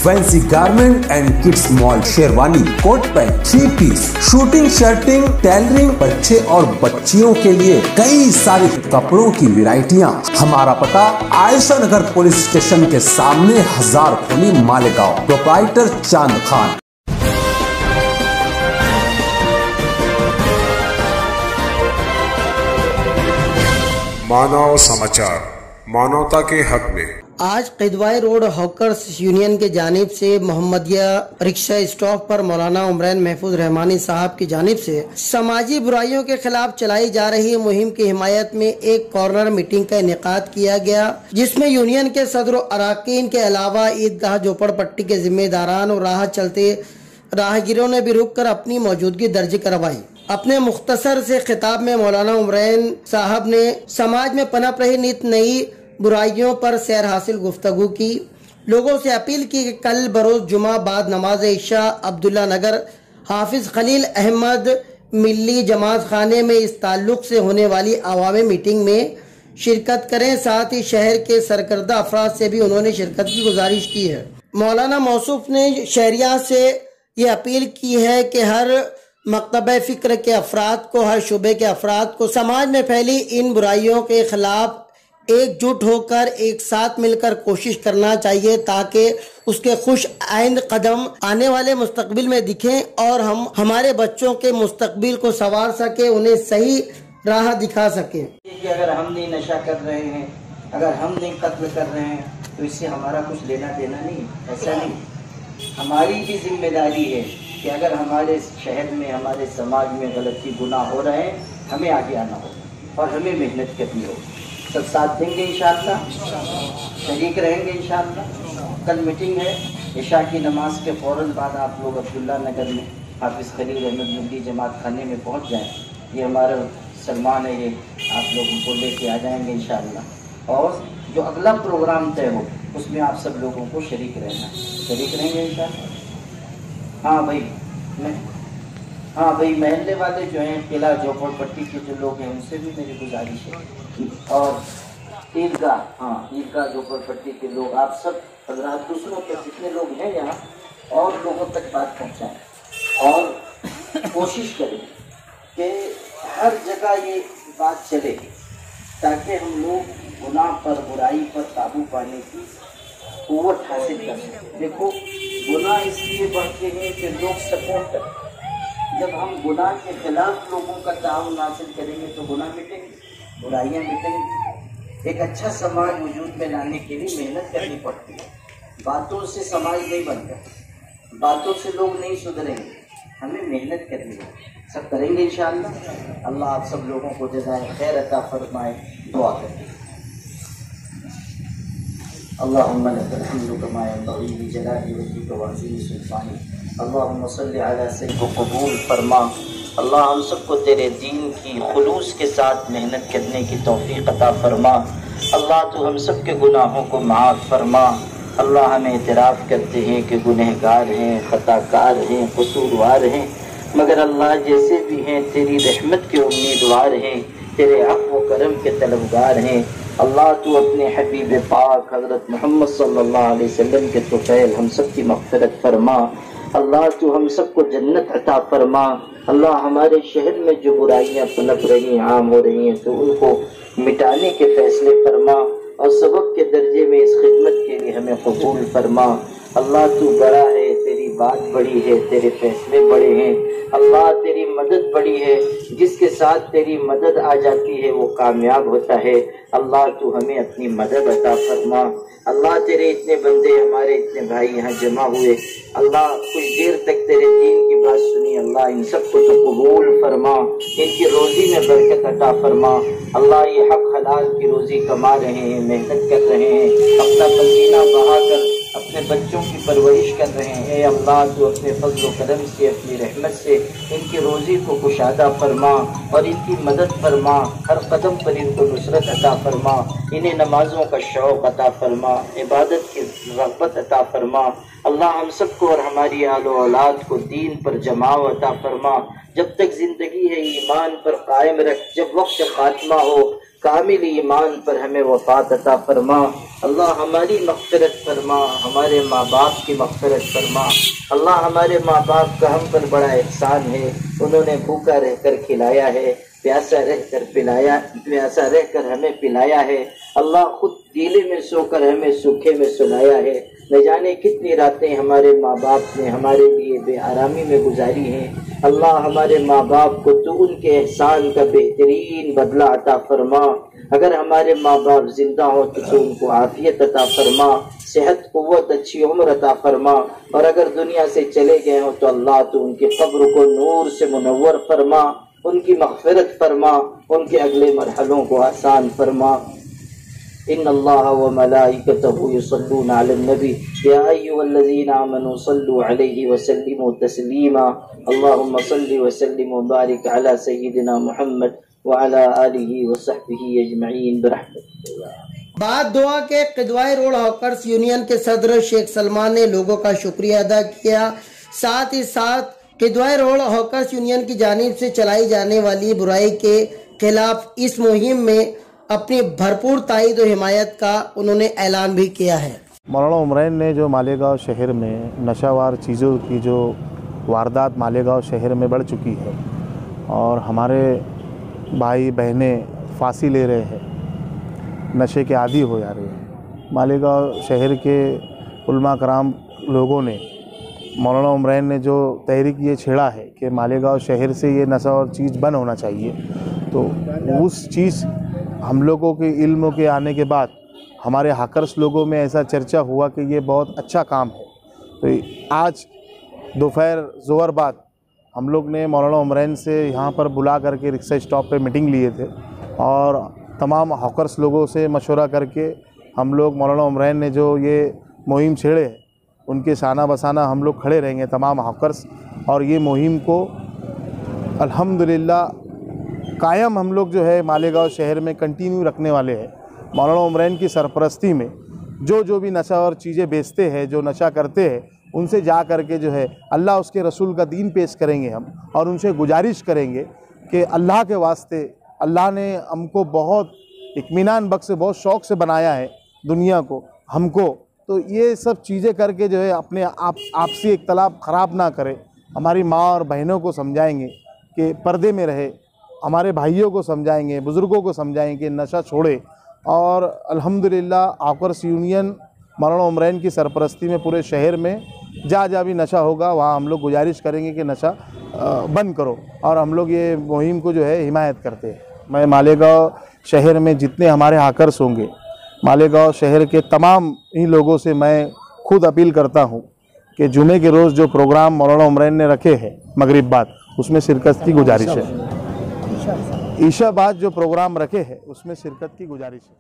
Fancy garment and kids mall, sherwani, coat pant, 3 piece, suiting, shirting, tailoring, बच्चे और बच्चियों के लिए कई सारे कपड़ों की वैरायटियां। हमारा पता आयशा नगर पुलिस स्टेशन के सामने, हजार खोली, मालेगांव। प्रोप्राइटर चांद खान। मानव समाचार, मानवता के हक में। आज किदवाई रोड हॉकर्स यूनियन के जानिब से मोहम्मदिया रिक्शा स्टॉप पर मौलाना उमरैन महफूज रहमानी साहब की जानिब से समाजी बुराइयों के खिलाफ चलाई जा रही मुहिम की हिमायत में एक कॉर्नर मीटिंग का इनेकाद किया गया, जिसमें यूनियन के सदर अराकीन के अलावा ईदगाह झोपड़पट्टी के जिम्मेदारान और राह चलते राहगीरों ने भी रुक कर अपनी मौजूदगी दर्ज करवाई। अपने मुख्तसर से खिताब में मौलाना उमरैन साहब ने समाज में पनप रही नित नई बुराइयों पर सैर हासिल गुफ्तगू की। लोगों से अपील की कि कल बरोज जुमा बाद नमाज इशा अब्दुल्ला नगर हाफिज खलील अहमद मिल्ली जमात खाने में इस ताल्लुक से होने वाली अवामी मीटिंग में शिरकत करें। साथ ही शहर के सरकर्दा अफराद से भी उन्होंने शिरकत की गुजारिश की है। मौलाना मौसूफ ने शहरिया से ये अपील की है कि हर मकतब फिक्र के अफराद को, हर शुबे के अफराद को समाज में फैली इन बुराइयों के खिलाफ एकजुट होकर एक साथ मिलकर कोशिश करना चाहिए, ताकि उसके खुश आइंद कदम आने वाले मुस्तकबिल में दिखें और हम हमारे बच्चों के मुस्तकबिल को संवार सके, उन्हें सही राह दिखा सके। कि अगर हम नहीं नशा कर रहे हैं, अगर हम नहीं कत्ल कर रहे हैं, तो इससे हमारा कुछ लेना देना नहीं। ऐसा नहीं, हमारी भी जिम्मेदारी है कि अगर हमारे शहर में, हमारे समाज में गलती गुनाह हो रहे हैं, हमें आगे आना हो और हमें मेहनत करनी हो। सब साथ देंगे इंशाअल्लाह, शरीक रहेंगे इंशाअल्लाह। कल मीटिंग है, इशा की नमाज के फ़ौरन बाद आप लोग अब्दुल्ला नगर में हाफिज़ खलील अहमद मिल्ली जमात खाने में पहुंच जाएं। ये हमारा सलमान है, ये आप लोग उनको लेके आ जाएंगे इंशाअल्लाह। और जो अगला प्रोग्राम तय हो उसमें आप सब लोगों को शरीक रहना, शरीक रहेंगे इंशाअल्लाह। हाँ भाई महल्ले वाले जो हैं, किला झोपड़पट्टी के जो लोग हैं, उनसे भी मेरी गुजारिश है। और ईदगाह झोपड़पट्टी के लोग, आप सब हजरात दूसरों के जितने लोग हैं यहाँ, और लोगों तक बात पहुँचाएँ और कोशिश करें कि हर जगह ये बात चले, ताकि हम लोग गुनाह पर, बुराई पर काबू पाने की क़ुव्वत हासिल कर सकें। देखो, गुनाह इसलिए बढ़ते हैं कि लोग सपोर्ट करें। जब हम गुनाह के खिलाफ लोगों का ताउन हासिल करेंगे तो गुनाह मिटेंगे, बुराइयां मिटेंगी। एक अच्छा समाज वजूद में लाने के लिए मेहनत करनी पड़ती है। बातों से समाज नहीं बनता, बातों से लोग नहीं सुधरेंगे, हमें मेहनत करनी है। सब करेंगे इंशाअल्लाह। अल्लाह आप सब लोगों को जज़ाए खैर अता फरमाए। दुआ करें। अल्लाहुम्मा लकल हम्दु कमा यंबग़ी लिजलाली वजहिका व अज़ीम सुल्तानी। अल्लाहुम्मा सल्लि अला सय्यिद कबूल फरमा। अल्लाह हम सबको तेरे दीन की खुलूस के साथ मेहनत करने की तौफीक अता फरमा। अल्लाह तू हम सब के गुनाहों को माफ़ फरमा। अल्लाह हम एतराफ़ करते हैं कि गुनहगार हैं, ख़ताकार हैं, कसूरवार हैं, मगर अल्लाह जैसे भी हैं तेरी रहमत के उम्मीदवार हैं, तेरे अफ़्व व करम के तलबगार हैं। अल्लाह तू अपने हबीब पाक हज़रत मोहम्मद सल्लल्लाहु अलैहि वसल्लम के तुफ़ैल हम सब की मग़फ़िरत फरमा। अल्लाह तू हम सबको जन्नत अता फरमा। अल्लाह हमारे शहर में जो बुराइयां पनप रही हैं, आम हो रही हैं, तो उनको मिटाने के फैसले फरमा और सबब के दर्जे में इस खिदमत के लिए हमें कबूल फरमा। अल्लाह तू बड़ा है, तेरी बात बड़ी है, तेरे फैसले बड़े हैं। अल्लाह तेरी मदद बड़ी है, जिसके साथ तेरी मदद आ जाती है वो कामयाब होता है। अल्लाह तू हमें अपनी मदद अता फरमा। अल्लाह तेरे इतने बंदे, हमारे इतने भाई यहाँ जमा हुए, अल्लाह कुछ देर तक तेरे दीन की बात सुनी। अल्लाह इन सबको तो कबूल फरमा, इनकी रोजी में बरकत अता फरमा। अल्लाह ये हक हलाल की रोजी कमा रहे हैं, मेहनत कर रहे हैं, अपना पसीना बहाकर अपने बच्चों की परवरिश कर रहे हैं। ए अल्लाह तू अपने फज़ल व करम से, अपनी रहमत से इनकी रोज़ी को कुशादा फरमा और इनकी मदद फरमा। हर कदम पर इनको नुसरत अता फरमा। इन्हें नमाजों का शौक़ अता फरमा, इबादत की रग़बत अता फरमा। अल्लाह हम सबको और हमारी आलो औलाद को दीन पर जमाव अता फरमा। जब तक ज़िंदगी है ईमान पर कायम रख, जब वक्त ख़ात्मा हो कामिल ईमान पर हमें वफात अता फरमा। अल्लाह हमारी मग़फ़िरत फरमा, हमारे माँ बाप की मग़फ़िरत फरमा। अल्लाह हमारे माँ बाप का हम पर बड़ा एहसान है, उन्होंने भूखा रहकर खिलाया है, प्यासा रहकर हमें पिलाया है। अल्लाह खुद गीले में सोकर हमें सूखे में सुलाया है। न जाने कितनी रातें हमारे माँ बाप ने हमारे लिए बेआरामी में गुजारी हैं। अल्लाह हमारे माँ बाप को तू उनके एहसान का बेहतरीन बदला अता फरमा। अगर हमारे माँ बाप जिंदा हो तो तू उनको आफियत अता फरमा, सेहत कुव्वत अच्छी उम्र अता फरमा। और अगर दुनिया से चले गए हो तो अल्लाह तू उनके कब्र को नूर से मुनव्वर फरमा, उनकी मग़फ़िरत फरमा, उनके अगले मरहलों को आसान फरमा। इन्नल्लाह व मलाइकतहु युसल्लूना अलन नबी या अय्युहल्लज़ीना आमनू सल्लू अलैहि व सल्लिमू तस्लीमा। अल्लाहुम्मा सल्लि व सल्लिम व बारिक अला सय्यिदिना मुहम्मद व अला आलिहि व सहबिहि अजमईन बिरहमतिल्लाह। बाद दुआ के किदवाई रोड हॉकर्स यूनियन के सदर शेख सलमान ने लोगों का शुक्रिया अदा किया। साथ ही साथ किदवाई रोड हॉकर्स यूनियन की जानिब से चलाई जाने वाली बुराई के खिलाफ इस मुहिम में अपनी भरपूर ताईद और हिमायत का उन्होंने ऐलान भी किया है। मौलाना उमरैन ने जो मालेगांव शहर में नशावार चीज़ों की जो वारदात मालेगांव शहर में बढ़ चुकी है और हमारे भाई बहनें फांसी ले रहे हैं, नशे के आदी हो जा रहे हैं। मालेगांव शहर के उलमा कराम लोगों ने, मौलाना उमरैन ने जो तहरीक ये छेड़ा है कि मालेगांव शहर से ये नशा और चीज़ बंद होना चाहिए, तो उस चीज़ हम लोगों के इल्म के आने के बाद हमारे हाकर्स लोगों में ऐसा चर्चा हुआ कि ये बहुत अच्छा काम है। तो आज दोपहर ज़ोहर बाद हम लोग ने मौलाना उमरैन से यहाँ पर बुला करके रिक्शा स्टॉप पे मीटिंग लिए थे और तमाम हॉकर्स लोगों से मशवरा करके हम लोग मौलाना उमरैन ने जो ये मुहिम छेड़े है उनके शाना बसाना हम लोग खड़े रहेंगे तमाम हॉकर्स, और ये मुहिम को अल्हम्दुलिल्लाह कायम हम लोग जो है मालेगांव शहर में कंटिन्यू रखने वाले हैं। मौलाना उमरैन की सरपरस्ती में जो भी नशा और चीज़ें बेचते हैं, जो नशा करते हैं, उनसे जा कर के जो है अल्लाह उसके रसूल का दीन पेश करेंगे हम, और उनसे गुजारिश करेंगे कि अल्लाह के वास्ते, अल्लाह ने हमको बहुत इत्मीनान बख्श, बहुत शौक़ से बनाया है दुनिया को, हमको, तो ये सब चीज़ें करके जो है अपने आपसी इख्तलाफ ख़राब ना करें। हमारी माँ और बहनों को समझाएंगे कि पर्दे में रहे, हमारे भाइयों को समझाएंगे, बुज़ुर्गों को समझाएंगे कि नशा छोड़े। और अल्हम्दुलिल्लाह हॉकर्स यूनियन मौलाना उमरैन की सरपरस्ती में पूरे शहर में जहाँ भी नशा होगा वहाँ हम लोग गुजारिश करेंगे कि नशा बंद करो, और हम लोग ये मुहिम को जो है हिमायत करते हैं। मैं मालेगांव शहर में जितने हमारे हाकर्स होंगे, मालेगांव शहर के तमाम ही लोगों से मैं खुद अपील करता हूँ कि जुमे के रोज़ जो प्रोग्राम मौलाना उमरैन ने रखे हैं मगरिब बाद, उसमें शिरकत की गुजारिश है। ईशा बाद जो प्रोग्राम रखे हैं उसमें शिरकत की गुजारिश है।